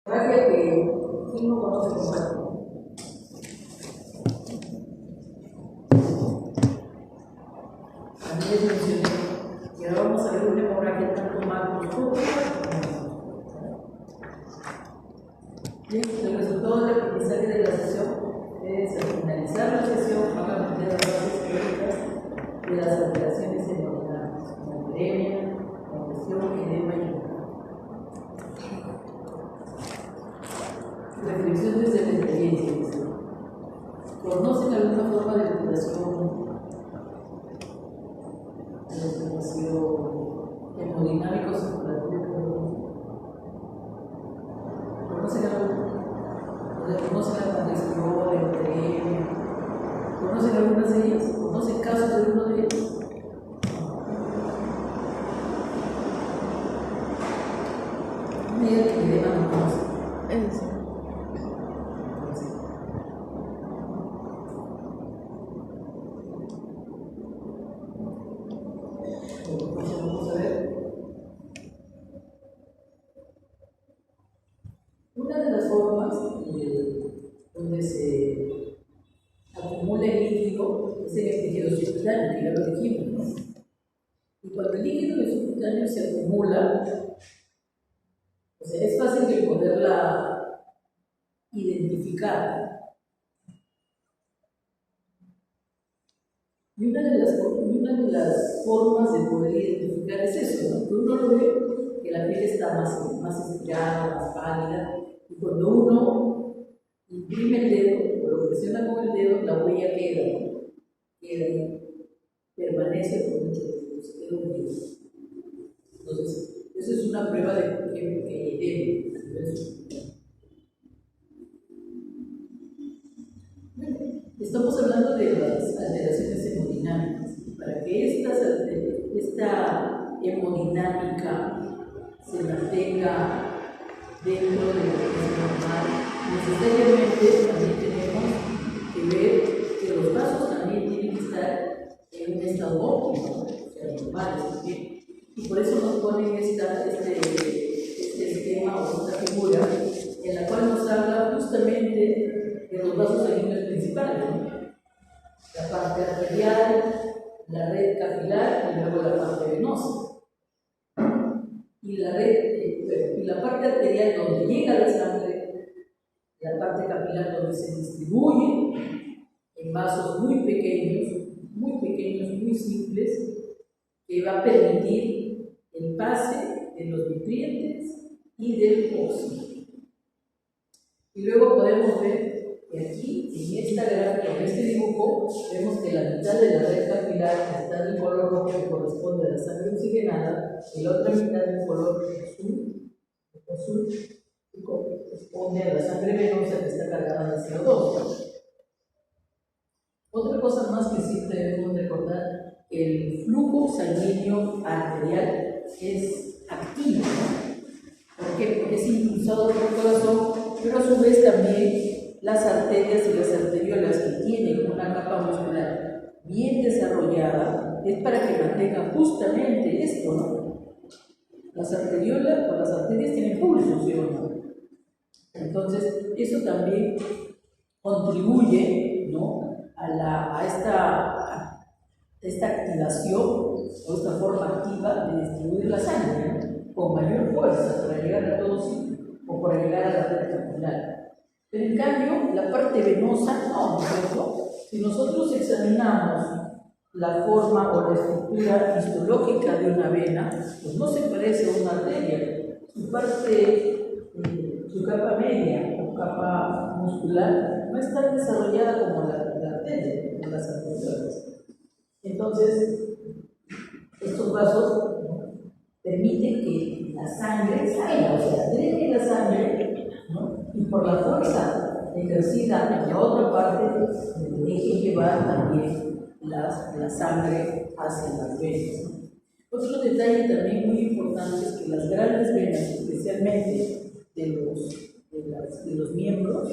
Gracias que ¿quién no conoce contacto? A mí les mencioné que ahora vamos a ver una hemorragia tanto macro. El resultado del aprendizaje de la sesión es, al finalizar la sesión, van a aprender las bases teóricas de las alteraciones hemodinâmicas, como anemia, compresión, edema y reflexión desde la experiencia. ¿Conocen alguna forma de alteración hemodinámico circulatorio? ¿Conocen la compresión, el edema? ¿Conocen algunas de ellas? ¿Conocen casos de alguno de ellos? Me digan que el edema no conoce. Vamos a ver. Una de las formas donde se acumula el líquido es en el tejido subcutáneo, que ya lo dijimos, ¿no? Y cuando el líquido del subcutáneo se acumula, o sea, es fácil de poderla identificar. Y una de las formas de poder identificar es eso, ¿no? Que uno lo ve, que la piel está más estirada, más pálida, y cuando uno imprime el dedo, o lo presiona con el dedo, la huella queda, ¿no? Queda ahí, permanece por mucho tiempo, se queda hundido. Entonces, eso es una prueba de que debe. Estamos hablando de las alteraciones hemodinámicas. Para que esta hemodinámica se mantenga dentro de lo que es normal, necesariamente también tenemos que ver que los vasos también tienen que estar en un estado óptimo, o sea, normales también. Y por eso nos ponen este esquema o esta figura en la cual nos habla justamente de los vasos sanguíneos principales, ¿no? La parte arterial, la red capilar y luego la parte venosa. Y la parte arterial donde llega la sangre, la parte capilar donde se distribuye en vasos muy pequeños, muy simples, que va a permitir el pase de los nutrientes y del oxígeno. Y luego podemos ver que aquí, en esta gráfica, en este dibujo, vemos que la mitad de la red capilar está de color rojo, que corresponde a la sangre oxigenada, y la otra mitad de color azul, que corresponde a la sangre venosa que está cargada de CO2. Otra cosa más que siempre debemos recordar, el flujo sanguíneo arterial es activo, ¿no? ¿Por qué? Porque es impulsado por el corazón, pero a su vez también las arterias y las arteriolas que tienen una capa muscular bien desarrollada es para que mantengan justamente esto, ¿no? Las arteriolas o las arterias tienen pulso, ¿sí o no? Entonces, eso también contribuye, ¿no? a esta activación o esta forma activa de distribuir la sangre, ¿no? Con mayor fuerza para llegar a todo sitio o para llegar a la red capilar. Pero en cambio, la parte venosa no, ¿cierto? Si nosotros examinamos la forma o la estructura histológica de una vena, pues no se parece a una arteria. Su capa media o capa muscular no es tan desarrollada como la arteria, como las arteriolas. Entonces, estos vasos, ¿no?, permiten que la sangre salga, o sea, drene la sangre, ¿no?, y por la fuerza ejercida en la otra parte, deje llevar también la sangre hacia las venas, ¿no? Otro detalle también muy importante es que las grandes venas, especialmente de los miembros,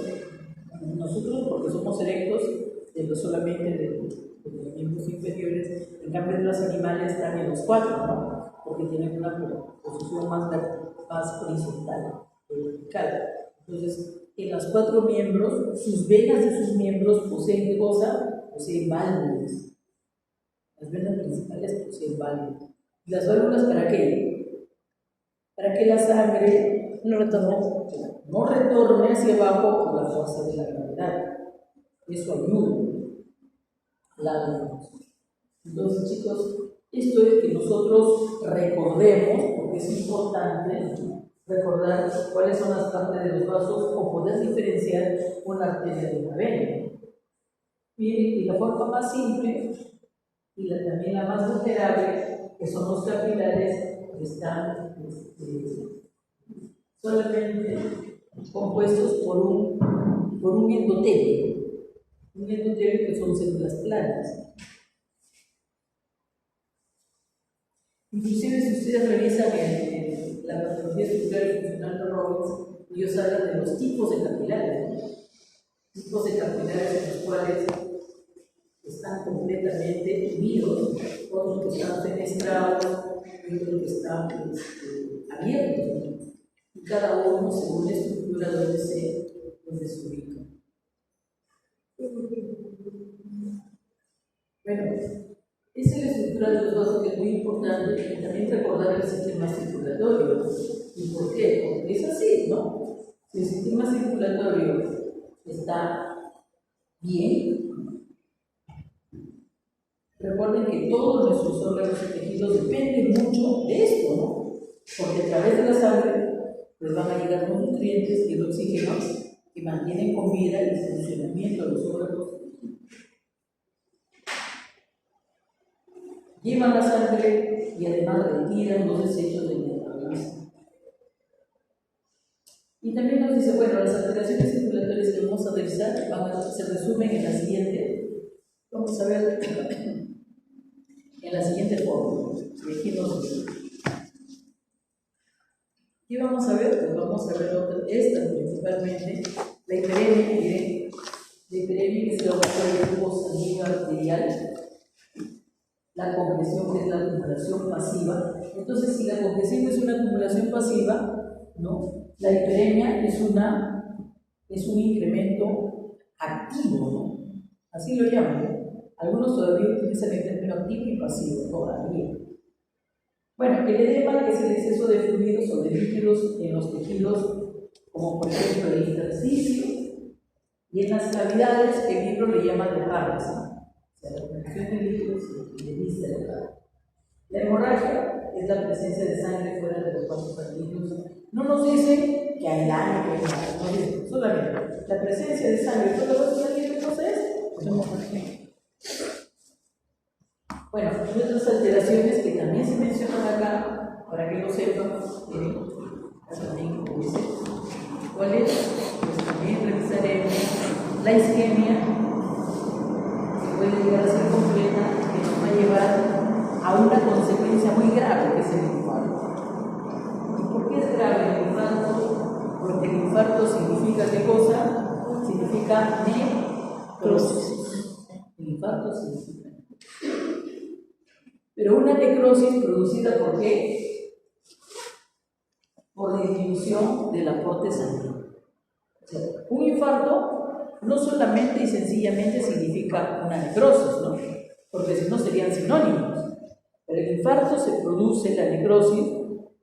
nosotros porque somos erectos, solamente de los miembros inferiores, en cambio los animales están en los 4, ¿no? Porque tienen una posición más horizontal, vertical. Entonces, en los 4 miembros, sus venas de sus miembros poseen ¿qué cosa? Poseen válvulas. Las venas principales poseen válvulas. ¿Y las válvulas para qué? Para que la sangre no retorne hacia abajo por la fuerza de la gravedad. Eso ayuda. Entonces, chicos, esto es que nosotros recordemos, porque es importante recordar cuáles son las partes de los vasos o poder diferenciar una arteria de una vena. Y la forma más simple y también la más vulnerable, que son los capilares, que están solamente compuestos por un endotelio. Un endotelio que son células planas. Inclusive si ustedes revisan en la patología estructural y funcional de Robbins, ellos hablan de los tipos de capilares, ¿no? Tipos de capilares en los cuales están completamente unidos, otros que están fenestrados y otros que están abiertos, ¿no? Y cada uno según la estructura donde se ubica. Bueno, esa es la estructura de los vasos que es muy importante y también recordar el sistema circulatorio. ¿Y por qué? Porque es así, ¿no? Si el sistema circulatorio está bien, recuerden que todos nuestros órganos y tejidos dependen mucho de esto, ¿no? Porque a través de la sangre pues van a llegar los nutrientes y el oxígeno que mantienen con vida el funcionamiento de los órganos. Llevan la sangre y además retiran los desechos del metabolismo. Y también nos dice, bueno, las alteraciones circulatorias que vamos a revisar se resumen en la siguiente. Vamos a ver en la siguiente forma. ¿Qué vamos a ver? Pues vamos a ver esta principalmente, la hiperemia, miren, la hiperemia que se va a buscar el grupo sanguíneo arterial. La compresión, que es la acumulación pasiva. Entonces, si la compresión es una acumulación pasiva, ¿no? La hiperemia es un incremento activo, ¿no? Así lo llaman, ¿no? Algunos todavía utilizan el término activo y pasivo, todavía. Bueno, el edema, que es el exceso de fluidos o de líquidos en los tejidos, como por ejemplo el intersticio, y en las cavidades, que el libro le llama derrames, ¿no? La conexión de líquidos y de vísceras. La hemorragia es la presencia de sangre fuera de los vasos sanguíneos. No nos dice que hay daño, que hay no dice, solamente la presencia de sangre fuera de los vasos sanguíneos. Entonces, hemorragia. Bueno, otras alteraciones que también se mencionan acá, para que lo sepan, miren, también como dice, ¿cuál es? Pues también revisaremos la isquemia. Puede llegar a ser completa, que nos va a llevar a una consecuencia muy grave, que es el infarto. ¿Y por qué es grave el infarto? Porque el infarto significa ¿qué cosa? Significa necrosis. El infarto significa. Pero una necrosis producida ¿por qué? Por disminución del aporte sanguíneo. O sea, un infarto no solamente y sencillamente significa una necrosis, ¿no? Porque si no serían sinónimos. Pero el infarto se produce, la necrosis,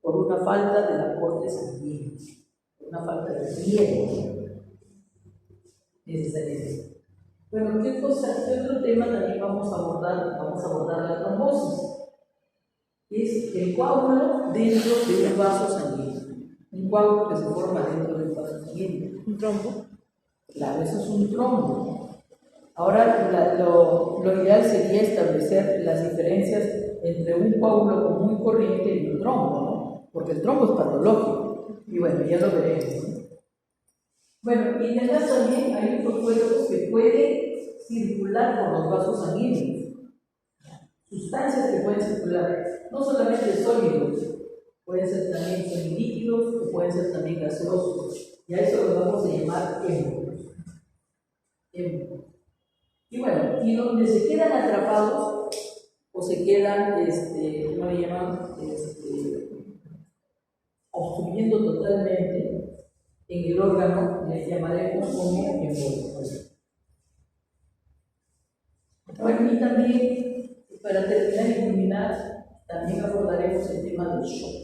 por una falta del aporte sanguíneo, por una falta de riego necesariamente. Bueno, ¿qué otro tema también vamos a abordar? Vamos a abordar la trombosis. Es el coágulo dentro de un vaso sanguíneo. Un coágulo que se forma dentro de un vaso sanguíneo. ¿Un trombo? Claro, eso es un trombo. Ahora, lo ideal sería establecer las diferencias entre un coágulo común y corriente y un trombo, ¿no? Porque el trombo es patológico. Y bueno, ya lo veremos, ¿no? Bueno, y además también hay otro cuerpo que puede circular por los vasos sanguíneos. Sustancias que pueden circular, no solamente sólidos, pueden ser también semilíquidos o pueden ser también gaseosos. Y a eso lo vamos a llamar émbolos. Y bueno, y donde se quedan atrapados o se quedan, ¿cómo le llaman? Obstruyendo totalmente, en el órgano les llamaremos como embolio. Bueno, y también, para terminar y culminar, también abordaremos el tema del shock.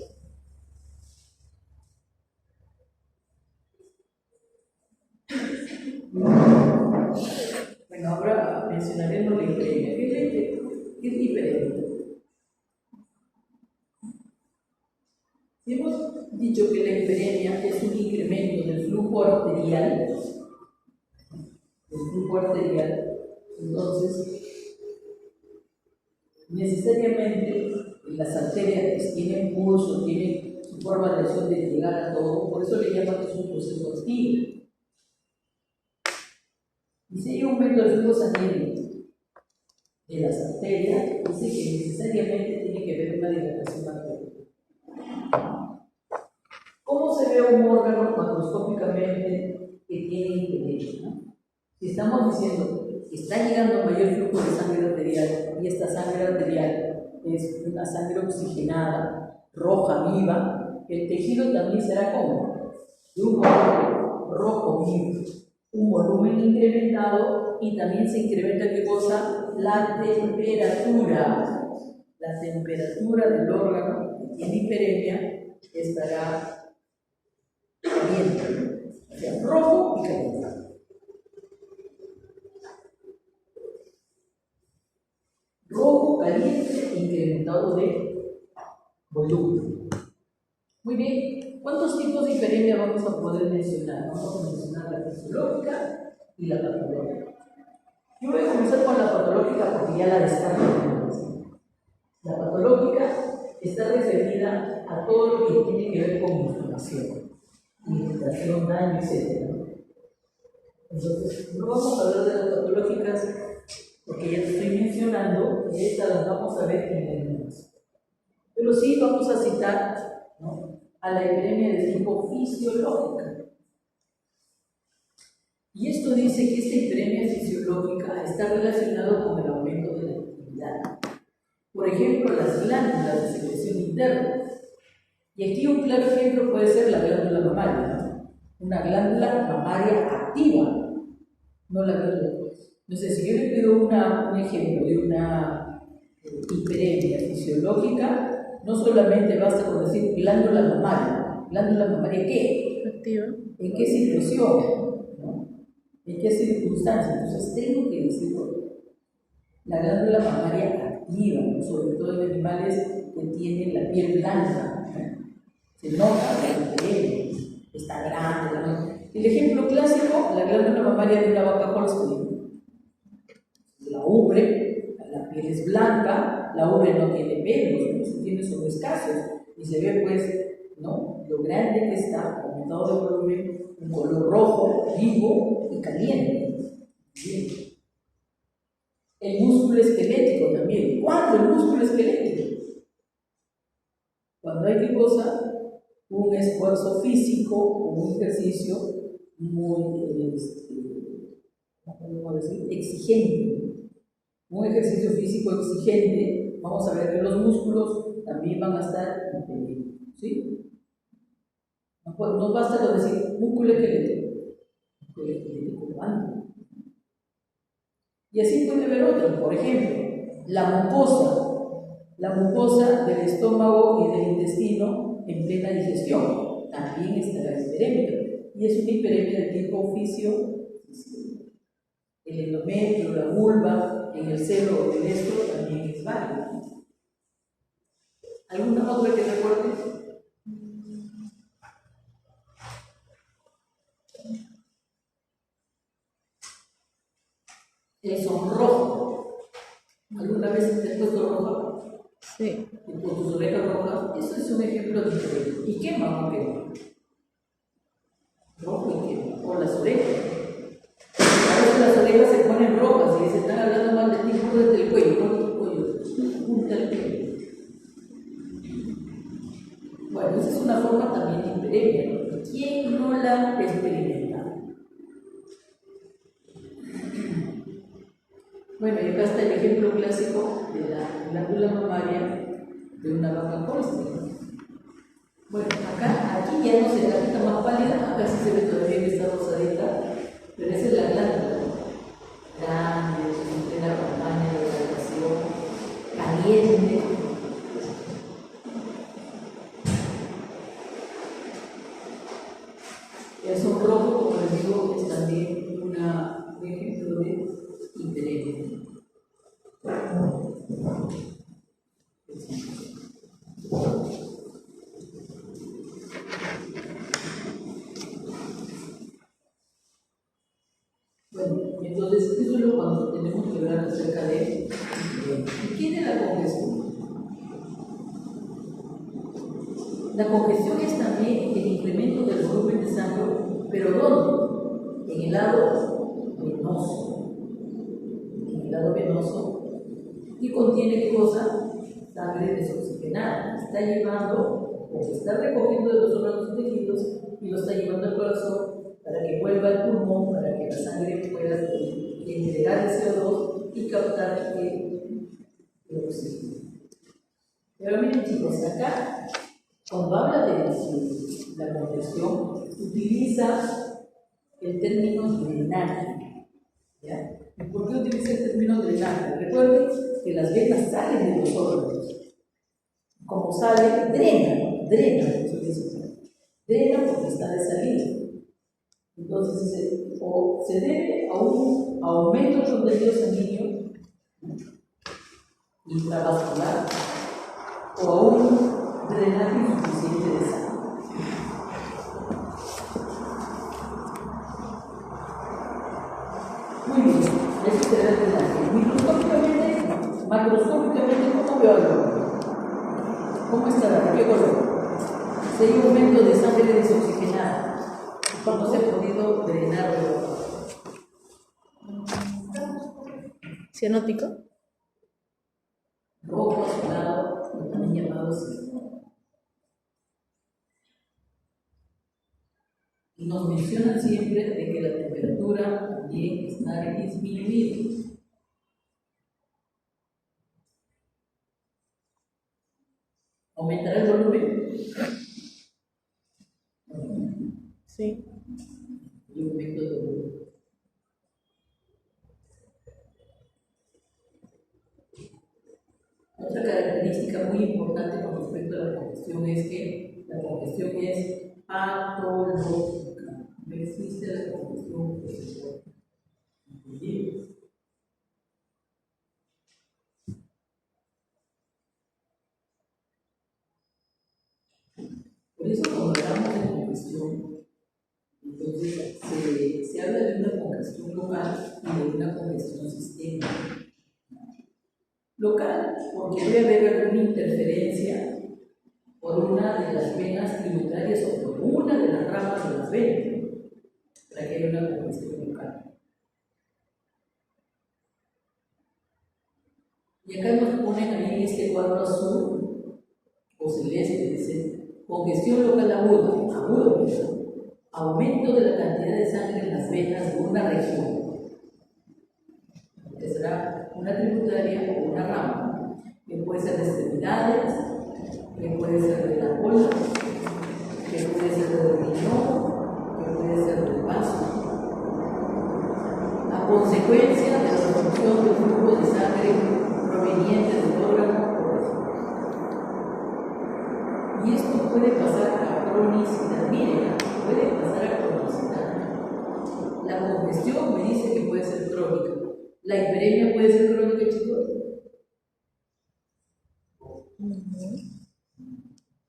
Bueno, ahora mencionaremos la hiperemia. ¿Qué es hiperemia? Hemos dicho que la hiperemia es un incremento del flujo arterial. Entonces, necesariamente las arterias tienen pulso, tienen su forma de acción de llegar a todo, por eso le llaman que es un proceso activo. Y si hay un aumento del flujo sanguíneo de las arterias, dice que necesariamente tiene que haber una dilatación arterial. ¿Cómo se ve un órgano macroscópicamente que tiene hiperemia? ¿No? Si estamos diciendo que está llegando mayor flujo de sangre arterial y esta sangre arterial es una sangre oxigenada, roja, viva, el tejido también será como de un color rojo vivo, un volumen incrementado y también se incrementa ¿qué cosa? La temperatura. La temperatura del órgano que tiene hiperemia estará caliente, o sea, rojo y caliente. Rojo, caliente, incrementado de volumen. Muy bien, ¿cuántos tipos de hiperemia vamos a poder mencionar? Vamos a mencionar la fisiológica y la patológica. Yo voy a comenzar con la patológica porque ya la descargo. La patológica está referida a todo lo que tiene que ver con inflamación, irritación, daño, etc. Entonces, no vamos a hablar de las patológicas porque ya te estoy mencionando y estas las vamos a ver en el menos. Pero sí vamos a citar, ¿no?, a la hiperemia de tipo fisiológica. Y esto dice que esta hiperemia fisiológica está relacionada con el aumento de la actividad. Por ejemplo, las glándulas de secreción interna. Y aquí un claro ejemplo puede ser la glándula mamaria, ¿no? Una glándula mamaria activa, no la glándula. Entonces, si yo le pido un ejemplo de una hiperemia fisiológica, no solamente basta con decir glándula mamaria ¿qué? Activa. ¿En qué situación? ¿No? ¿En qué circunstancias? Entonces, tengo que decirlo. La glándula mamaria activa, ¿no?, sobre todo en animales que tienen la piel blanca, ¿no? Se nota la hiperemia, está grande, ¿no? El ejemplo clásico, la glándula mamaria de una vaca holstein. La ubre, la piel es blanca, la ubre no tiene pelos, ¿no?, tiene son escasos, y se ve pues, ¿no?, lo grande que está, aumentado de volumen, un color rojo, vivo y caliente. Bien. El músculo esquelético también. ¿Cuándo el músculo esquelético? Cuando hay que cosa, un esfuerzo físico o un ejercicio muy, ¿cómo decir?, exigente. Un ejercicio físico exigente, vamos a ver que los músculos también van a estar impedidos, ¿sí? No basta con decir músculo esquelético, ¿cuándo? Y así puede haber otros, por ejemplo, la mucosa del estómago y del intestino en plena digestión, también estará hiperémica, y es una hiperemia de tipo fisiológico. El endometrio, la vulva, en el seno o el estro también es válido. ¿Alguna otra que recuerdes? El sonrojo. ¿Alguna vez te has puesto roja? Sí. ¿Y con tus orejas rojas? Eso es un ejemplo de hiperemia. ¿Y quema o quema? Rojo y quema. O las orejas. A veces las orejas se ponen rojas y se están hablando mal de ti, desde el cuello, no del cuello, punta el cuello. Bueno, esa es una forma también de hiperemia. ¿Quién no la experimenta? Bueno, y acá está el ejemplo clásico de la glándula mamaria de una vaca holstein. Bueno, aquí ya no se ve, está más pálida, acá sí se ve todavía que está rosadita, pero esa es la glándula grande, en plena campaña de radiación, caliente. El sonrojo, como les digo, es también un ejemplo de interés. Bueno, entonces eso es lo cuando tenemos que hablar acerca de ¿quién es la congestión? La congestión es también el incremento del volumen de sangre, pero ¿dónde? En el lado venoso. En el lado venoso, y contiene ¿qué cosa? Sangre desoxigenada. Está llevando, o se está recogiendo de los órganos y tejidos y lo está llevando al corazón para que vuelva al pulmón, para que la sangre pueda entregar el CO2 y captar el oxígeno. Pero miren chicos, acá, cuando habla de la congestión, utiliza el término drenaje. ¿Ya? ¿Y por qué utiliza el término drenaje? Recuerden que las venas salen de los órganos. Como sale, drena porque está de salida. Entonces, o se debe a un aumento del contenido sanguíneo intravascular o a un drenaje insuficiente de sangre. Muy bien, eso será el drenaje. Microscópicamente, macroscópicamente, ¿cómo veo algo? ¿Cómo estará? ¿De qué color? Si hay un aumento de sangre desoxigenada, ¿cuándo se ha podido drenar el órgano? ¿Cianótico? Rojo, azulado, también llamado así. Y nos mencionan siempre de que la temperatura también está disminuida. ¿Aumentará el volumen? Sí. Y aumento de volumen. Otra característica muy importante con respecto a la congestión es que la congestión es patológica. No existe la congestión fisiológica. Por eso cuando hablamos de congestión, entonces se habla de una congestión local y de una congestión sistémica. Local, porque debe haber alguna interferencia por una de las venas tributarias o por una de las ramas de las venas, para que haya una congestión local. Y acá nos ponen también este cuadro azul o celeste, dice congestión local aguda, aumento de la cantidad de sangre en las venas de una región, que será una tributaria o una rama, que puede ser de extremidades, que puede ser de la cola, que puede ser del riñón, que puede ser del vaso, a consecuencia de la obstrucción del flujo de sangre proveniente del órgano. Y esto puede pasar a cronicidad. Miren, puede pasar a cronicidad. La congestión me dice que puede ser crónica. ¿La hiperemia puede ser crónica, chicos?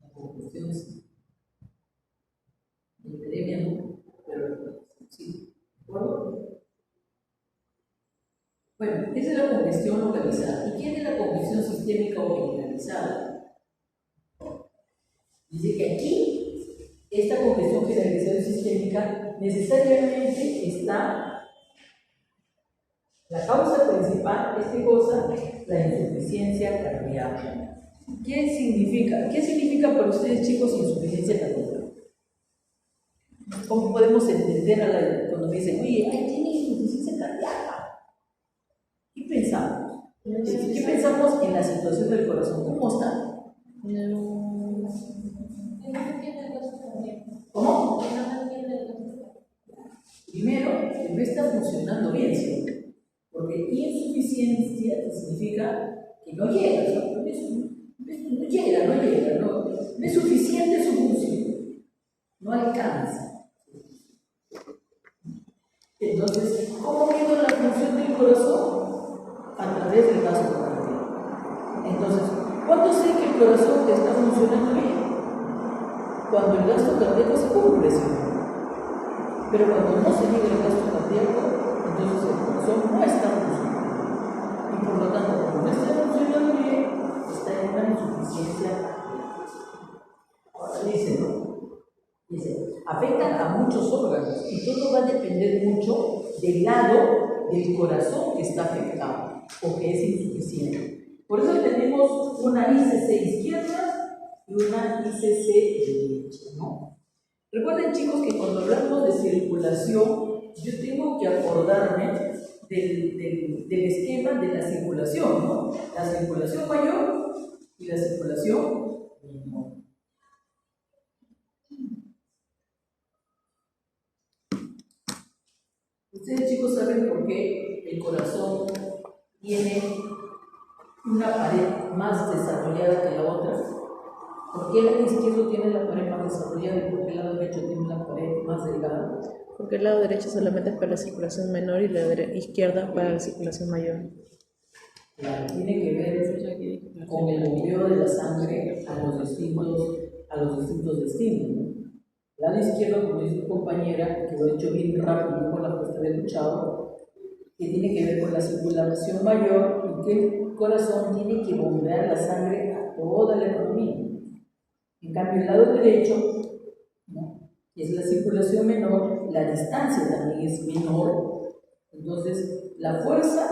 La congestión sí. La hiperemia no, pero sí. ¿De acuerdo? Bueno, esa es la congestión localizada. ¿Y quién es la congestión sistémica o generalizada? Dice que aquí, esta congestión generalizada y sistémica, necesariamente está la causa principal, ¿qué cosa? La insuficiencia cardíaca. ¿Qué significa? ¿Qué significa para ustedes, chicos, insuficiencia cardíaca? ¿Cómo podemos entender cuando me dicen, oye, ahí tiene insuficiencia cardíaca? ¿Qué pensamos? ¿Qué pensamos en la situación del corazón? ¿Cómo está? ¿Cómo? Primero, que no está funcionando bien, ¿sí? Porque insuficiencia significa que no llega, ¿sí? No es suficiente su función, no alcanza. Entonces, ¿cómo queda la función del corazón? A través del vaso cardíaco. Entonces, ¿cuándo sé que el corazón está funcionando bien? Cuando el gasto cardíaco se cumple, ¿sí? Pero cuando no se llega el gasto cardíaco, entonces el corazón no está funcionando. Y por lo tanto, como no está funcionando bien, está en una insuficiencia cardíaca. Ahora dice, afectan a muchos órganos y todo va a depender mucho del lado del corazón que está afectado o que es insuficiente. Por eso tenemos una ICC izquierda y una ICC derecha, ¿no? Recuerden, chicos, que cuando hablamos de circulación, yo tengo que acordarme del esquema de la circulación, ¿no? La circulación mayor y la circulación menor. Ustedes, chicos, saben por qué el corazón tiene una pared más desarrollada que la otra. ¿Por qué el lado izquierdo tiene la pared más desarrollada y por qué el lado derecho tiene la pared más delgada? Porque el lado derecho solamente es para la circulación menor y la izquierda para la circulación mayor. Claro, tiene que ver con el bombeo de la sangre a los distintos destinos, ¿no? El lado izquierdo, como dice tu compañera, que lo he hecho bien rápido con la puesta del luchado, que tiene que ver con la circulación mayor y que el corazón tiene que bombear la sangre a toda la economía. En cambio, el lado derecho, ¿no?, es la circulación menor, la distancia también es menor, entonces la fuerza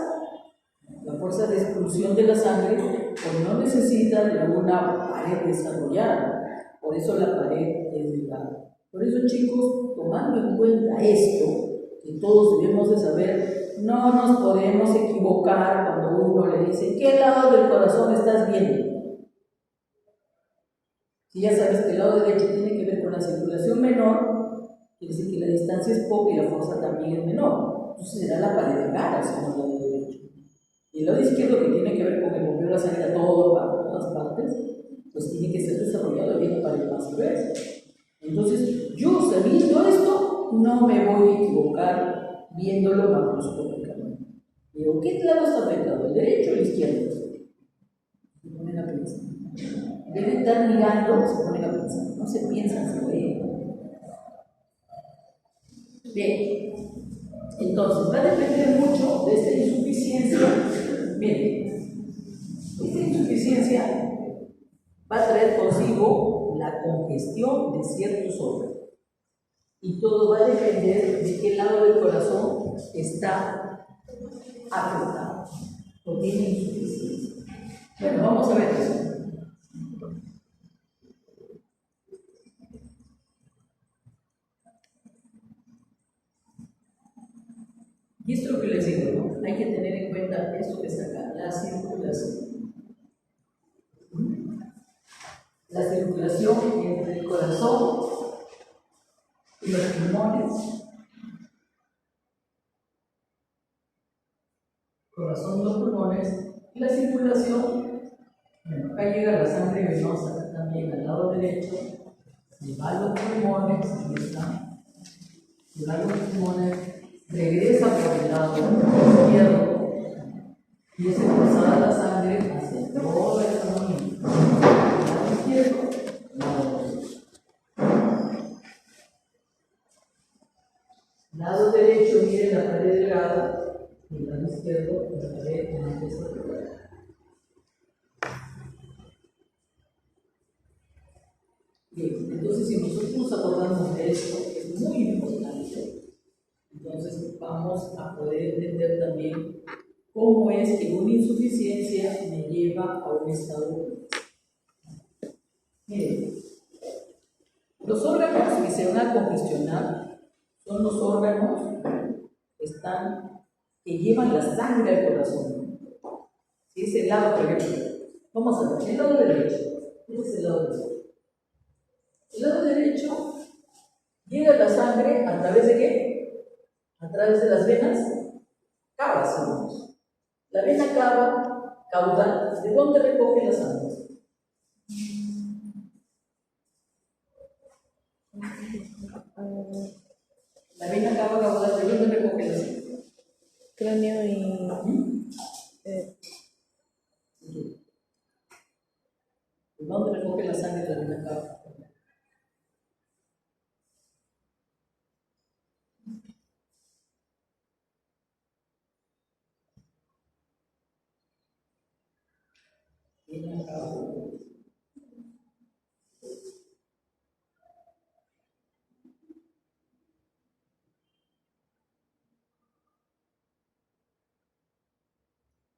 de expulsión de la sangre pues no necesita de una pared desarrollada, por eso la pared es delgada. Por eso, chicos, tomando en cuenta esto, que todos debemos de saber, no nos podemos equivocar cuando uno le dice, ¿qué lado del corazón estás viendo? Si ya sabes que el lado derecho tiene que ver con la circulación menor, quiere decir que la distancia es poca y la fuerza también es menor. Entonces será la pared delgada, según el lado derecho. Y el lado izquierdo, que tiene que ver con el bombeo de la sangre a todas partes, pues tiene que ser desarrollado bien la pared más gruesa. Entonces, yo sabiendo esto, no me voy a equivocar viéndolo macroscópicamente. Digo, ¿qué lado está afectado? ¿El derecho o el izquierdo? Se ponen a pensar. Deben estar mirando, se ponen a pensar. No se piensan, se ven. Bien. Entonces, va a depender mucho de esta insuficiencia. Bien. Esta insuficiencia va a traer consigo la congestión de ciertos órganos. Y todo va a depender de qué lado del corazón está afectado o tiene insuficiencia. Bueno, vamos a ver eso. Y esto es lo que les digo, ¿no? Hay que tener en cuenta esto que está acá, la circulación. La circulación entre el corazón y los pulmones. Corazón y los pulmones. Y la circulación, bueno, acá llega la sangre venosa también al lado derecho, se va a los pulmones, ahí está, se va a los pulmones, regresa por el lado izquierdo y es expulsada la sangre hacia toda la economía. Lado izquierdo, lado derecho. Lado derecho mire la pared delgada y el lado izquierdo la pared más desarrollada. Bien, entonces si nosotros nos acordamos de esto, que es muy importante, entonces vamos a poder entender también cómo es que una insuficiencia me lleva a un estado de. Miren, los órganos que se van a congestionar son los órganos que llevan la sangre al corazón. Si es el lado, por ejemplo, vamos a ver, el lado derecho, este es el lado derecho. El lado derecho llega la sangre a través de qué? A través de las venas cavas, hermanos. La vena cava, caudal, ¿de dónde recoge la sangre? La vena cava, caudal, ¿de dónde recoge la sangre? Cráneo y... ¿De dónde recoge la sangre de la vena cava? Vena cava.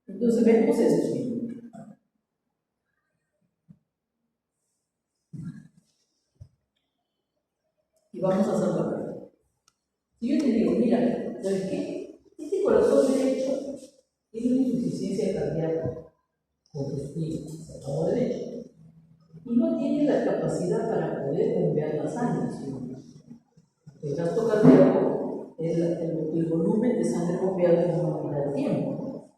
Entonces vemos esto. Y vamos a hacer la prueba. Si yo te digo, mira, ¿sabes qué? Este corazón derecho tiene una insuficiencia cardíaca congestiva, el lado derecho, y no tiene la capacidad para poder bombear la sangre. El gasto cardíaco es el volumen de sangre bombeada en una unidad de tiempo.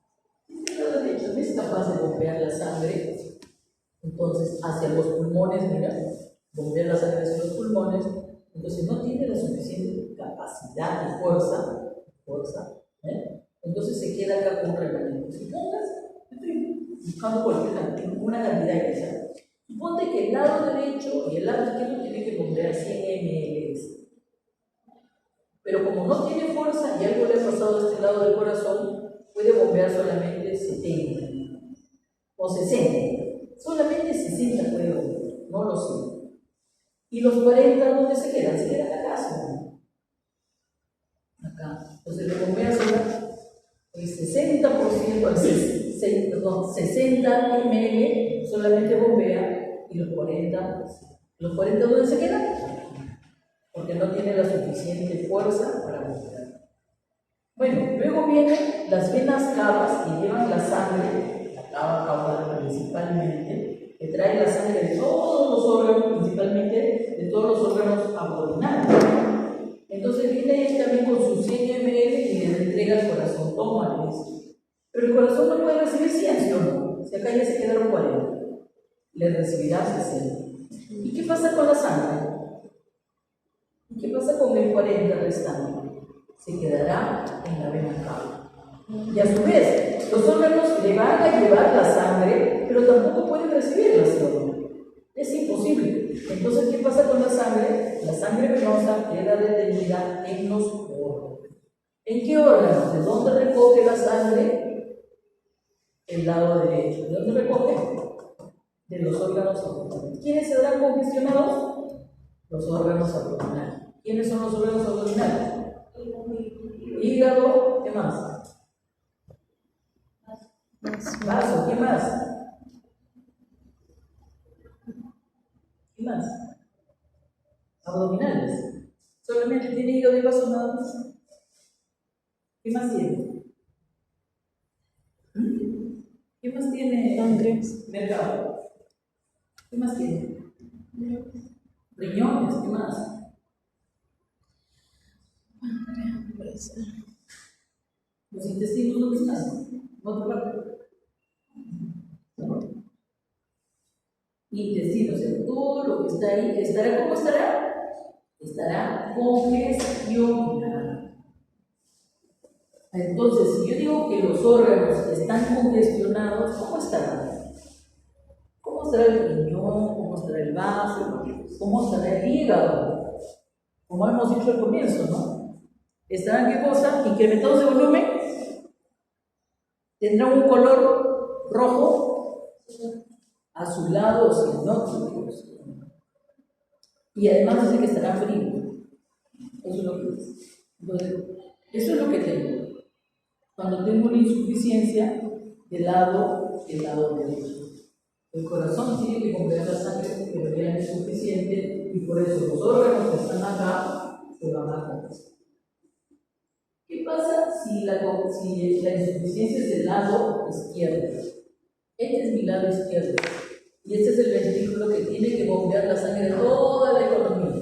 Si el lado derecho no es capaz de bombear la sangre, entonces hacia los pulmones, mira, bombear la sangre hacia los pulmones, entonces no tiene la suficiente capacidad y fuerza, entonces se queda acá con un remanente. Supongas, estoy buscando una cantidad inicial. Suponte que el lado derecho y el lado izquierdo tienen que bombear 100 ml. Pero como no tiene fuerza y algo le ha pasado a este lado del corazón, puede bombear solamente 70 o 60. Solamente 60 puede bombear, no lo sé. ¿Y los 40 dónde se quedan? Se quedan acá, ¿no? Acá. Entonces le bombeas el 60%, perdón, 60 ml solamente bombea y los 40 ¿dónde se quedan? Porque no tiene la suficiente fuerza para bombear. Bueno, luego vienen las venas cavas que llevan la sangre, la cava caudal principalmente, que trae la sangre de todos los órganos, principalmente de todos los órganos abdominales. Entonces viene él también con sus 100 ml y le entrega al corazón, toma, dice. Pero el corazón no puede recibir 100, ¿sí o no? Si acá ya se quedaron 40, le recibirá 60. ¿Y qué pasa con la sangre? ¿Y qué pasa con el 40 restante? Se quedará en la vena cava. Y a su vez, los órganos le van a llevar la sangre, pero tampoco pueden recibirla, ¿sí o no? Es imposible. Entonces, ¿qué pasa con la sangre? La sangre venosa queda detenida en los órganos. ¿En qué órganos? ¿De dónde recoge la sangre? El lado derecho. ¿De dónde recoge? De los órganos abdominales. ¿Quiénes se verán congestionados? Los órganos abdominales. ¿Quiénes son los órganos abdominales? Hígado, ¿qué más? Vaso, ¿qué más? ¿Qué más? Abdominales. Solamente tiene hígado y vaso nada más. ¿Qué más tiene? ¿Qué más tiene? Páncreas. Mercado. ¿Qué más tiene? Riñones, ¿qué más? Los intestinos, ¿dónde están? ¿En otra parte? Intestinos, o sea, todo lo que está ahí, ¿estará cómo estará? Estará congestionado. Entonces, si yo digo que los órganos están congestionados, ¿cómo estarán? ¿Cómo estará el riñón? ¿Cómo estará el vaso? ¿Cómo estará el hígado? Como hemos dicho al comienzo, ¿no? ¿Estarán qué cosa? Incrementados de volumen. ¿Tendrán un color rojo? Azulado o cianóticos. Y además dice que estará frío. Eso es lo que dice. Entonces, eso es lo que tengo. Cuando tengo una insuficiencia del lado derecho. El corazón tiene que bombear la sangre, pero ya es insuficiente y por eso los órganos que están acá se van a congestionar. ¿Qué pasa si la insuficiencia es del lado izquierdo? Este es mi lado izquierdo. Y este es el ventrículo que tiene que bombear la sangre de toda la economía.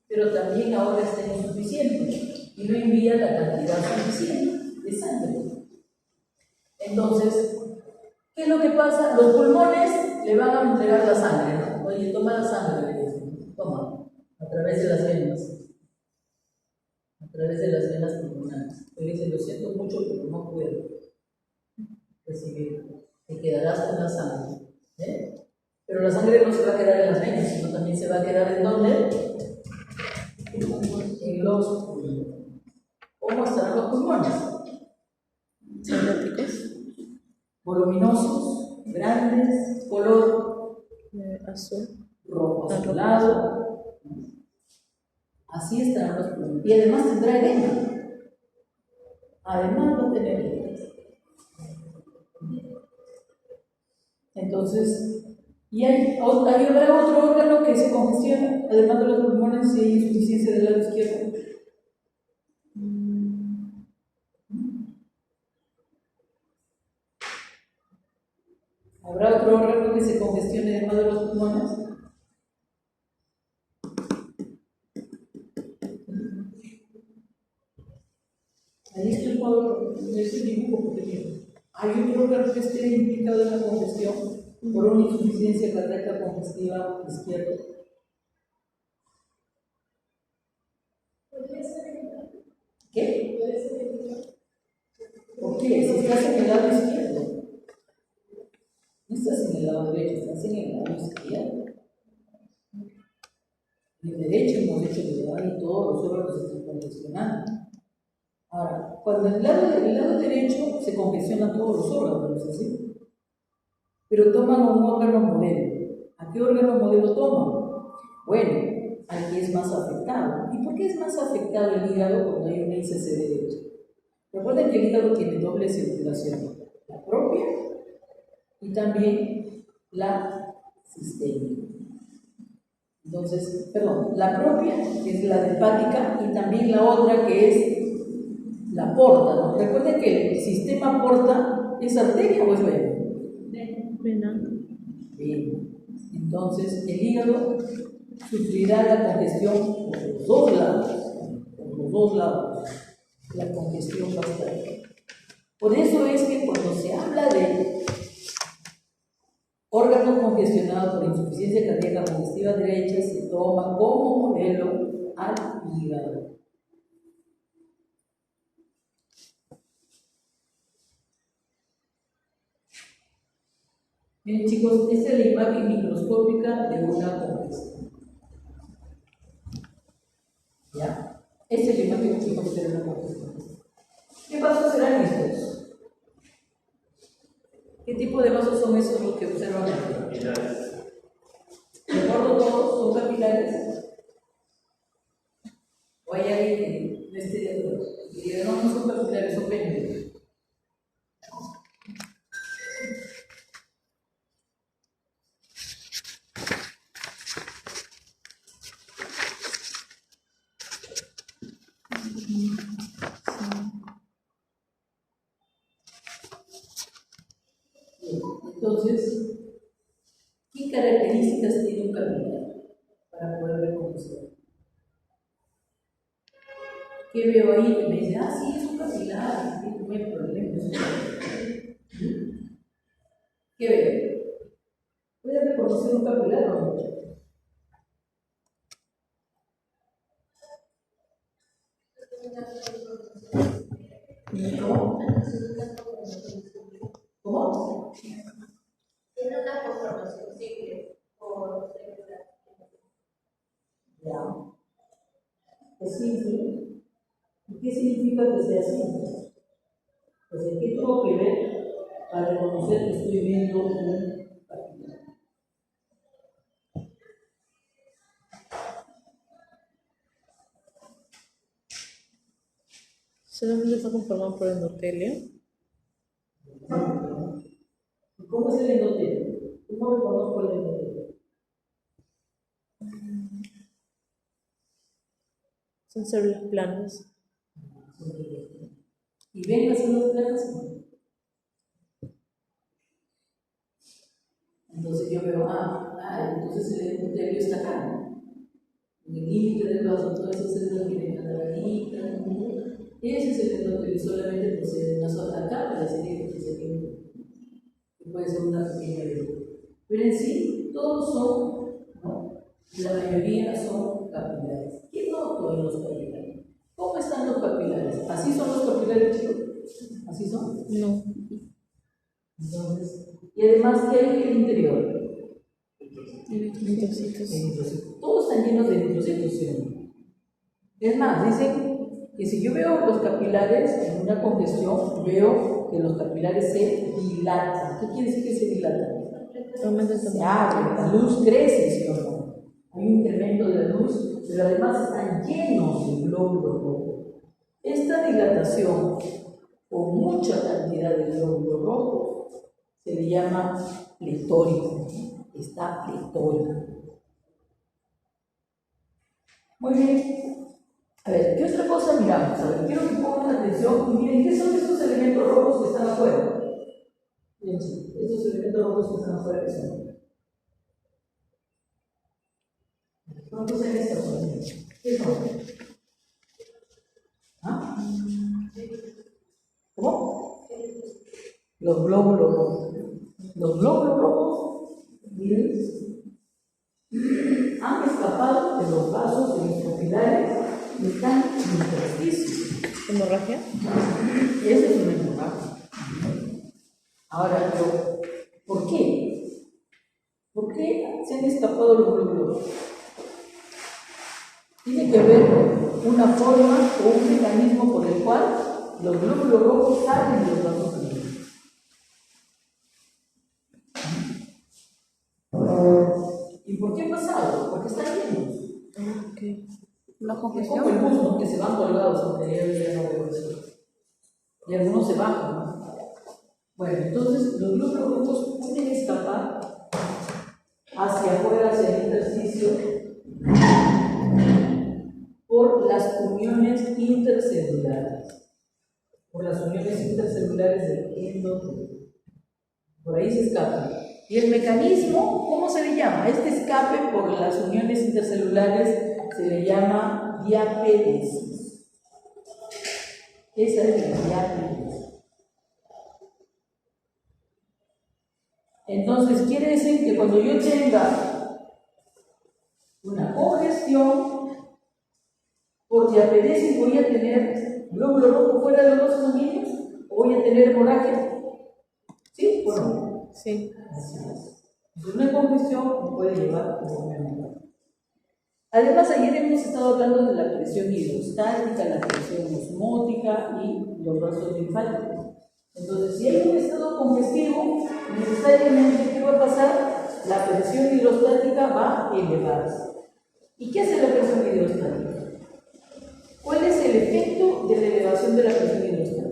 Pero también ahora está insuficiente y no envía la cantidad suficiente de sangre. Entonces, ¿qué es lo que pasa? Los pulmones le van a entregar la sangre, ¿no? Oye, toma la sangre, le dicen. Toma, a través de las venas. A través de las venas pulmonares. Le dicen, lo siento mucho, pero no puedo recibir. Te quedarás con la sangre. Pero la sangre no se va a quedar en las venas, sino también se va a quedar ¿en dónde? En los pulmones. ¿Cómo estarán los pulmones? Cinéticos. Voluminosos, grandes, color Azul. rojo azulado. Así estarán los pulmones. Y además tendrá edema. Además va a tener edema. Entonces, y habrá otro órgano que se congestiona, además de los pulmones, si hay insuficiencia del lado izquierdo. ¿Habrá otro órgano que se congestione además de los pulmones? Ahí está el cuadro, ese dibujo pequeño. Hay otro órgano que esté implicado en la congestión por una insuficiencia cardíaca congestiva izquierda. ¿Qué? ¿Por qué? Si estás en el lado izquierdo. No estás en el lado derecho, estás en el lado izquierdo. En el derecho hemos hecho que y todos los órganos están congestionando. Ahora, cuando en el lado derecho se congestionan todos los órganos, ¿no es así? Pero toman un órgano modelo. ¿A qué órgano modelo toman? Bueno, al que es más afectado. ¿Y por qué es más afectado el hígado cuando hay una ICC derecha? Recuerden que el hígado tiene doble circulación, la propia y también la sistémica. Entonces, la propia, que es la hepática, y también la otra que es la porta, ¿no? Recuerden que el sistema porta es arteria o es vena. Vena. Bien. Entonces, el hígado sufrirá la congestión por los dos lados. Por los dos lados. La congestión va a estar ahí. Por eso es que cuando se habla de órganos congestionados por insuficiencia cardíaca congestiva derecha, se toma como modelo al hígado. Bien, chicos, esta es la imagen microscópica de una congestión. ¿Ya? Esta es la imagen microscópica de una congestión. ¿Qué vasos serán estos? ¿Qué tipo de vasos son esos los que observan aquí? Capilares. ¿De acuerdo todos? ¿Son capilares? ¿O hay alguien que no esté de acuerdo? Y diga, no, no son capilares, son venas. Entonces, ¿qué características tiene un capilar para poder ver congestión? ¿Qué veo ahí que me dice, sí, es un capilar, no hay problema, es un capilar? ¿Qué veo? ¿Puedes reconocer un capilar o no? ¿Cómo? ¿Cómo? Tiene una conformación simple por Ya. ¿Es simple? ¿Y qué significa que sea simple? Pues ¿qué tengo que ver para reconocer que estoy viendo un capilar? Solamente está conformado por endotelio. ¿Cómo es el endotelio? ¿Cómo reconozco el endotelio? Son células planas. ¿Y ven las células planas? Entonces yo veo, entonces el endotelio está acá, ¿no? En el límite del vaso, entonces es lo que viene a la varita, ¿no? Ese es el endotelio, solamente posee una sola capa de cerebro, que puede ser una pequeña vena. Pero en sí, todos son, ¿no? La mayoría son capilares. ¿Qué noto en los capilares? ¿Cómo están los capilares? ¿Así son los capilares, chicos? ¿Así son? No. Entonces, y además, ¿qué hay en el interior? Eritrocitos. Eritrocitos. Todos están llenos de eritrocitos, ¿sí o no? Es más, dicen que si yo veo los capilares en una congestión, veo que los capilares se dilatan. ¿Qué quiere decir que se dilatan? Aumenta el Se tamaño. abre, la luz crece, ¿sí o no? Hay un incremento de la luz, pero además están llenos de glóbulos rojos. Esta dilatación, con mucha cantidad de glóbulos rojos, se le llama pletórico. Está pletórico. Muy bien. A ver, ¿qué otra cosa miramos? A ver, quiero que pongan atención y miren, ¿qué son esos elementos rojos que están afuera? Fíjense, estos elementos rojos que están afuera, ¿qué son? ¿Cuántos hay en esta zona? ¿Qué son? ¿Ah? ¿Cómo? Los glóbulos rojos. Los glóbulos rojos, miren, han escapado de los vasos de los capilares y están en intersticios. ¿Hemorragia? Ese es un hemorragia. Ahora, pero, ¿por qué? ¿Por qué se han escapado los glóbulos rojos? Tiene que haber una forma o un mecanismo por el cual los glóbulos rojos salen de los vasos sanguíneos. ¿Y por qué ha pasado? Porque están llenos. Ok. ¿Una Es congestión? como el bus, ¿no? Que se van colgados, aunque ya no veo eso. Y algunos se bajan, ¿no? Bueno, entonces los glóbulos rojos pueden escapar hacia afuera, hacia el intersticio, por las uniones intercelulares. Por las uniones intercelulares del endotelio. Por ahí se escapan. Y el mecanismo, ¿cómo se le llama? Este escape por las uniones intercelulares se le llama diapédesis. Esa es la diapédesis. Entonces, quiere decir que cuando yo tenga una congestión por diapédesis, ¿voy a tener glóbulo rojo fuera de los vasos sanguíneos? ¿O voy a tener hemorragia? ¿Sí o no? Sí. Así es. Entonces, una congestión puede llevar a una hemorragia. Además, ayer hemos estado hablando de la presión hidrostática, la presión osmótica y los vasos linfáticos. Entonces, si hay un estado congestivo, necesariamente, ¿qué va a pasar? La presión hidrostática va a elevarse. ¿Y qué hace la presión hidrostática? ¿Cuál es el efecto de la elevación de la presión hidrostática?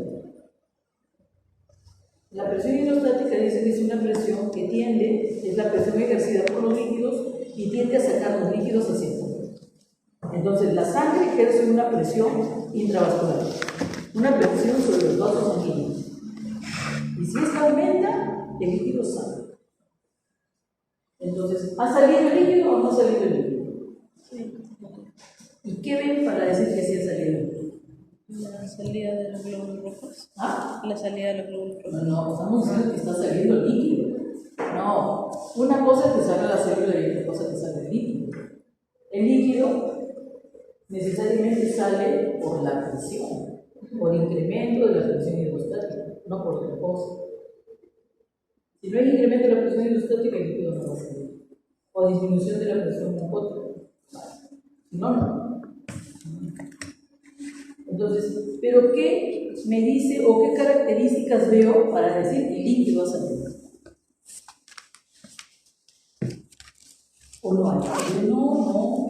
La presión hidrostática dice que es una presión que tiende, es la presión ejercida por los líquidos y tiende a sacar los líquidos hacia afuera. Entonces, la sangre ejerce una presión intravascular, una presión sobre los vasos sanguíneos. Y si esta aumenta, el líquido sale. Entonces, ¿ha salido el líquido o no ha salido el líquido? Sí. ¿Y qué ven para decir que sí ha salido? La salida de los glóbulos rojos. ¿Ah? La salida de los glóbulos rojos. No, estamos diciendo que está saliendo el líquido. No, una cosa es que salga la célula y otra cosa es que salga el líquido. El líquido necesariamente sale por la presión, por incremento de la presión hidrostática, no por otra cosa. Si no hay incremento de la presión hidrostática, el líquido no va a salir. O disminución de la presión mucosa. Si no, no. Entonces, ¿pero qué me dice o qué características veo para decir que el líquido ha salido? ¿O no hay? No.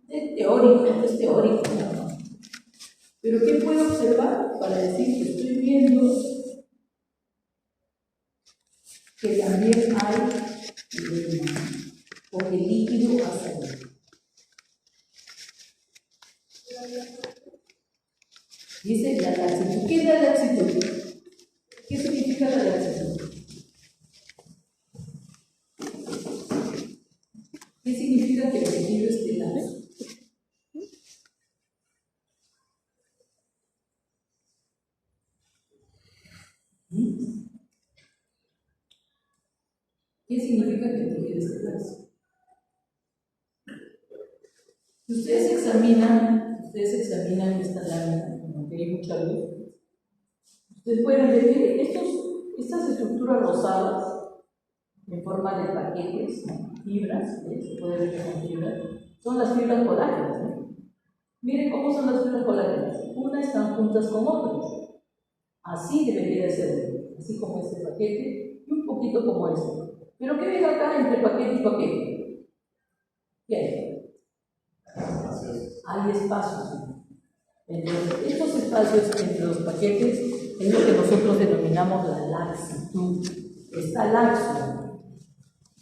Es teórico. No. Pero ¿qué puedo observar para decir que estoy viendo que también hay edema, o que el líquido ha salido? Dice la laxitud. ¿Qué es la laxitud? ¿Qué significa la laxitud? ¿Mm? ¿Qué significa que tejido es laxo? Si ustedes examinan esta lámina, como que hay mucha luz, ustedes pueden ver que estas estructuras rosadas en forma de paquetes, ¿no? Fibras, se puede ver que son fibras, son las fibras colágenas, ¿no? Miren cómo son las fibras colágenas, unas están juntas con otras, así debería de ser, así como este paquete y un poquito como este. Pero ¿qué ven acá entre paquete y paquete? ¿Qué hay? Hay espacios. Entonces, estos espacios entre los paquetes es lo que nosotros denominamos la laxitud. Está laxo.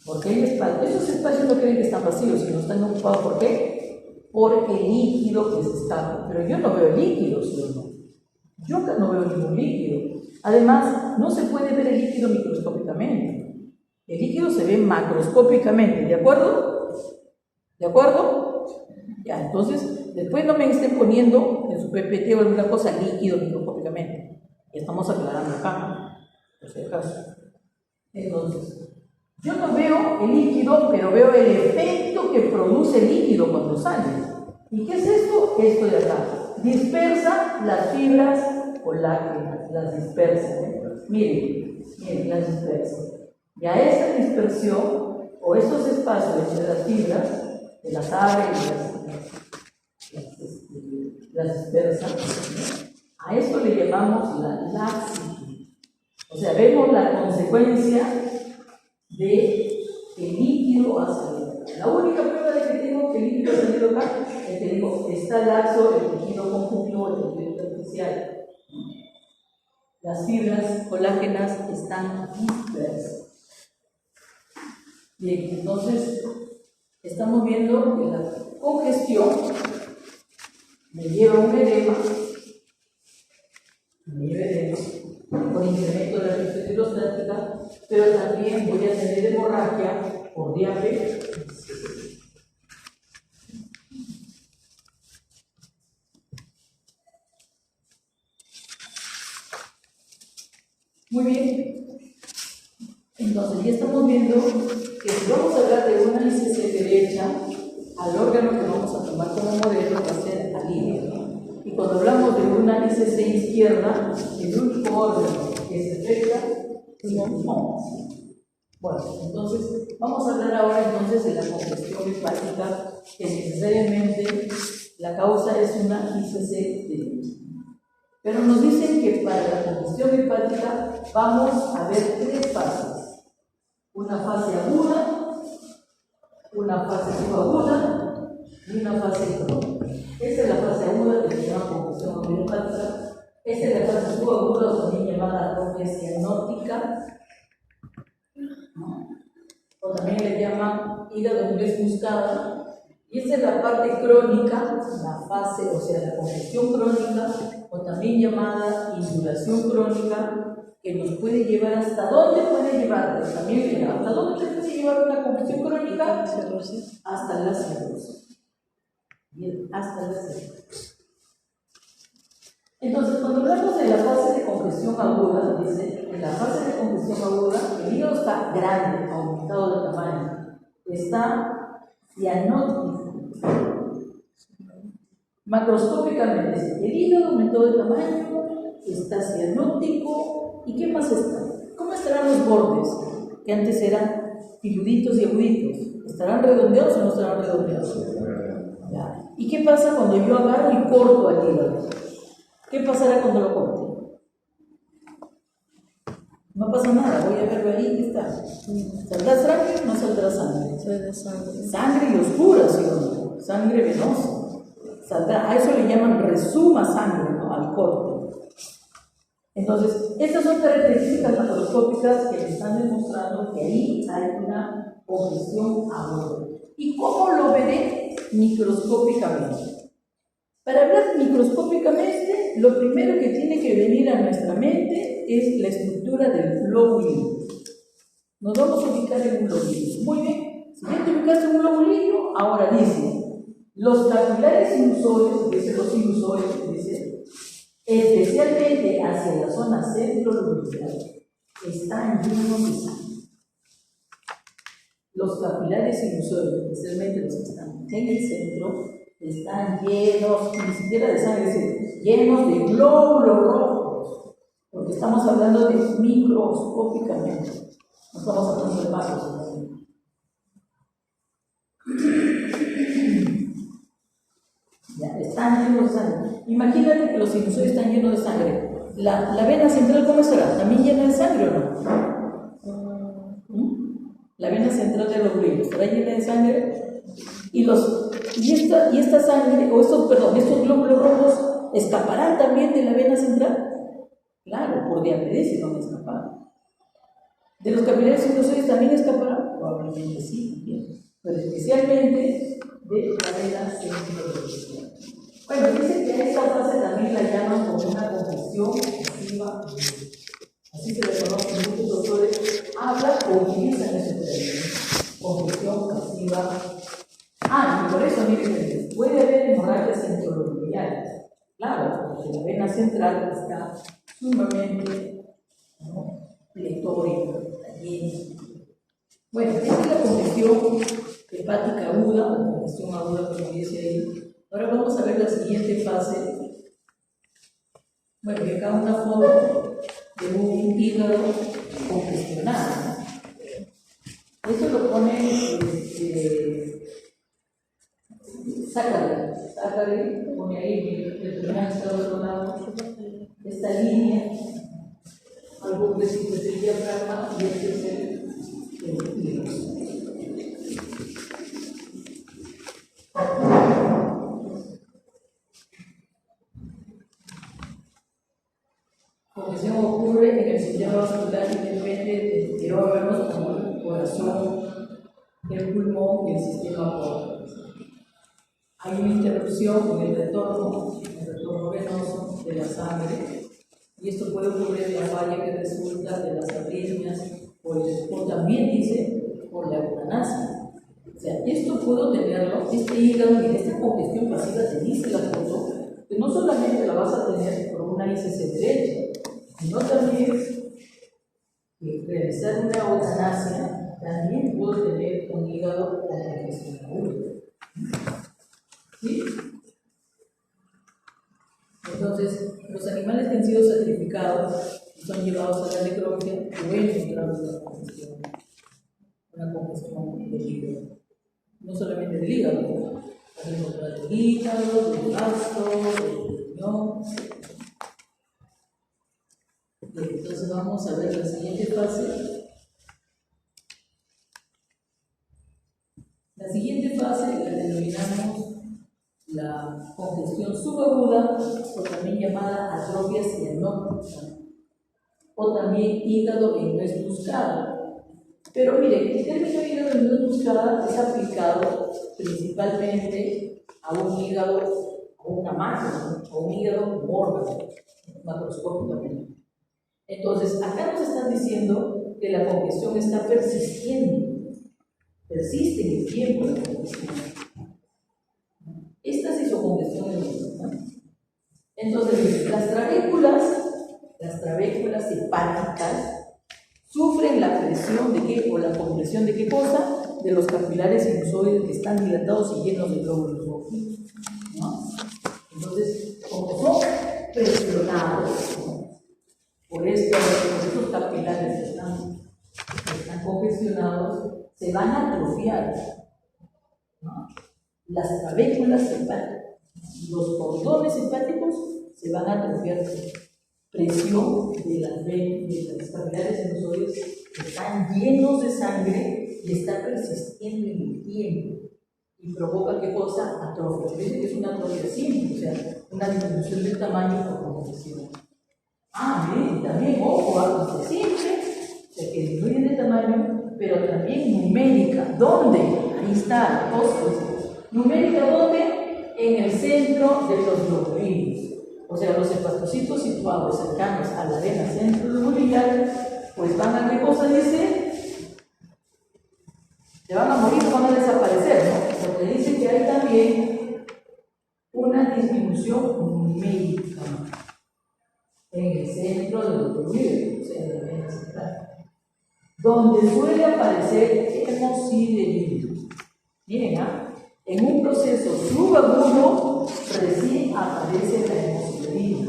Porque hay espacios. Esos espacios no creen que están vacíos, sino están ocupados. ¿Por qué? Por el líquido que se escapa. Pero yo no veo líquido, ¿sí o no? Yo acá no veo ningún líquido. Además, no se puede ver el líquido microscópicamente. El líquido se ve macroscópicamente, ¿de acuerdo? ¿De acuerdo? Ya, entonces, después no me estén poniendo en su PPT o alguna cosa líquido microscópicamente. Ya estamos aclarando acá, por si acaso. Entonces, yo no veo el líquido, pero veo el efecto que produce el líquido cuando sale. ¿Y qué es esto? Esto de acá. Dispersa las fibras colágenas, las dispersa. Miren, las dispersa. Y a esta dispersión, o estos espacios entre las fibras, de las aves y las dispersa, a esto le llamamos la laxitud. O sea, vemos la consecuencia de que el líquido ha salido. La única prueba de que tengo que el líquido ha salido acá es que digo, está laxo el tejido conjuntivo, el tejido superficial. Las fibras colágenas están dispersas. Bien, entonces estamos viendo que la congestión me lleva a un edema, por incremento de la presión hidrostática, pero también voy a tener hemorragia por diabetes. Muy bien. Entonces, ya estamos viendo que si vamos a hablar de una ICC derecha, al órgano que vamos a tomar como modelo va a ser al hígado. Y cuando hablamos de una ICC izquierda, el único órgano que se afecta es el pulmón. Bueno, entonces, vamos a hablar ahora entonces de la congestión hepática, que necesariamente la causa es una ICC derecha. Pero nos dicen que para la congestión hepática vamos a ver tres fases. Una fase aguda, una fase subaguda y una fase crónica. Esta es la fase aguda que se llama congestión hepática. Esta es la fase subaguda, o también llamada atrofia cianótica, ¿no? O también le llaman hígado en vez buscada. Y esta es la parte crónica, la fase, o sea, la congestión crónica, o también llamada induración crónica, que nos puede llevar hasta dónde puede llevar, también mira, hasta dónde te puede llevar una congestión crónica, hasta la cirrosis. Bien, hasta la cirrosis. Entonces, cuando hablamos de la fase de congestión aguda, dice, en la fase de congestión aguda, el hígado está grande, aumentado de tamaño, está cianótico. Macroscópicamente, el hígado aumentó de tamaño, está cianótico, ¿y qué más está? ¿Cómo estarán los bordes? Que antes eran filuditos y aguditos. ¿Estarán redondeados o no estarán redondeados? Ya. ¿Y qué pasa cuando yo agarro y corto al hígado? ¿Qué pasará cuando lo corte? No pasa nada, voy a verlo ahí, ¿qué está? ¿Saldrá sangre o no saldrá sangre? Sale sangre. Sangre y oscura, ¿sí o no? Sangre venosa. Saldrá, a eso le llaman resuma sangre, ¿no? Al corte. Entonces, estas son características macroscópicas que me están demostrando que ahí hay una congestión aguda. ¿Y cómo lo veré microscópicamente? Para hablar microscópicamente, lo primero que tiene que venir a nuestra mente es la estructura del globulino. Nos vamos a ubicar en un globulino. Muy bien, si ya te ubicas en un globulino, ahora dice, los capilares sinusores, dice los sinusores, dice, especialmente a hacia la zona centro-lobular están llenos de sangre. Los capilares sinusoides, especialmente los que están en el centro, están llenos, ni siquiera de sangre, es decir, llenos de glóbulos rojos, porque estamos hablando de microscópicamente, no estamos hablando de macros. Ya, están llenos de sangre. Imagínate que los sinusoides están llenos de sangre. La vena central, ¿cómo será? ¿También llena de sangre o no? La vena central de los glóbulos estará llena de sangre y esta sangre, estos glóbulos rojos escaparán también de la vena central. Claro, por diabetes no van a escapar. ¿De los capilares sinusoides también escaparán? Probablemente sí, también, pero especialmente de la vena central. Bueno, dice que a esta fase también la llaman como una congestión pasiva. Así se le conoce, muchos doctores hablan o utilizan ese término, congestión pasiva. Y por eso, miren, puede haber hemorragias centrolobulares. Claro, porque la vena central está sumamente pletórica, está llena. Bueno, esta es la congestión hepática aguda, o congestión aguda, como dice ahí. Ahora vamos a ver la siguiente fase. Bueno, y acá una foto de un hígado congestionado. Esto lo pone Zachary, lo pone ahí, el primer estado de otro lado, esta línea, algo que es el diafragma y este es el hígado. Congestión ocurre en el sistema vascular y depende de órganos como el corazón, el pulmón y el sistema portal. Hay una interrupción en el retorno venoso de la sangre y esto puede ocurrir en la falla que resulta de las arritmias o también dice por la eutanasia. O sea, esto puedo tenerlo, este hígado y esta congestión pasiva te dice la foto, que no solamente la vas a tener por una ICC derecha, sino también realizar una eutanasia, también puedo tener un hígado con congestión aguda. ¿Sí? Entonces, los animales que han sido sacrificados y son llevados a la necropsia pueden encontrar una congestión del hígado. No solamente del hígado, también encontrar del hígado, del vaso, del riñón. Entonces vamos a ver la siguiente fase. La siguiente fase la denominamos la congestión subaguda, o también llamada atrofia cianótica, o también hígado en nuez moscada. Pero miren, el término hígado en nuez moscada es aplicado principalmente a un hígado, a una macro, o un hígado mórbido, macroscópicamente. Entonces, acá nos están diciendo que la congestión está persistiendo, persiste en el tiempo la congestión. Esta es isocongestión en el, ¿no? Entonces, las trabéculas hepáticas sufren la presión de qué, o la compresión de qué cosa, de los capilares sinusoides que están dilatados y llenos de glóbulos rojos, ¿no? Entonces, como son presionados, ¿no?, por estos capilares que están congestionados, se van a atrofiar, ¿no? Las trabéculas hepáticas, los cordones hepáticos se van a atrofiar. Presión de las capilares sinusoides que están llenos de sangre y está persistiendo en el tiempo y provoca ¿qué cosa? Atrofia. Dice que es una atrofia simple, o sea, una disminución del tamaño por congestión. Bien, también, ojo, es simple, o sea, que disminuye de tamaño, pero también numérica. ¿Dónde? Ahí está, numérica, ¿dónde? En el centro de los globulinos. O sea, los hepatocitos situados cercanos a la vena centrolobular, pues van a, ¿qué cosa dice? Se van a morir, van a desaparecer, ¿no? Porque dice que hay también una disminución numérica. en el centro del autoglúteo, o sea, en la vena central, donde suele aparecer hemosiderina. Miren, en un proceso subagudo recién aparece la hemosiderina.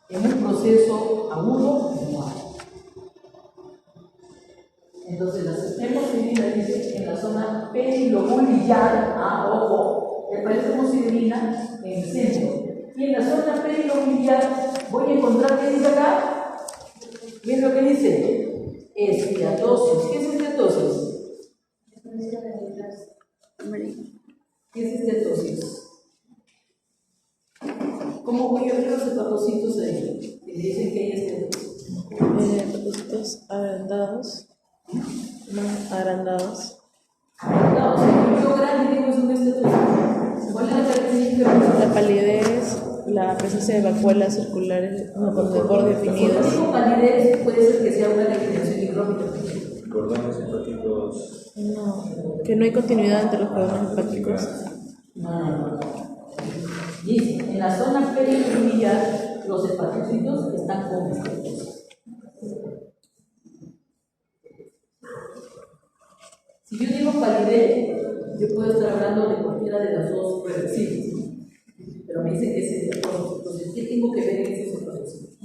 En un proceso agudo no hay. Entonces, la hemosiderina dice en la zona perilobuliar, ojo, aparece hemosiderina en el centro. Y en la zona perilobuliar voy a encontrar, ¿qué dice acá? ¿Qué es lo que dice? Esteatosis. ¿Qué es esteatosis? ¿Qué es esteatosis? ¿Cómo voy a ver los hepatocitos ahí? Que dicen que hay esteatosis. Hepatocitos agrandados. Más agrandados. Agrandados. Si yo grande digo es un estetosis. ¿Cuál es la característica? La palidez, la presencia de vacuolas circulares con desbordes definidos. Cuando digo palidez, puede ser que sea una degeneración hidrópica. Cordones hepáticos. No, que no hay continuidad entre los cordones hepáticos. No. Dice, en la zona perilobuliar, los hepatocitos están con estetosis. Si yo digo palidez, yo puedo estar hablando de cualquiera de las dos reversibles, pero me dicen que es estetosis. Entonces, ¿qué tengo que ver en esos hepatocitos?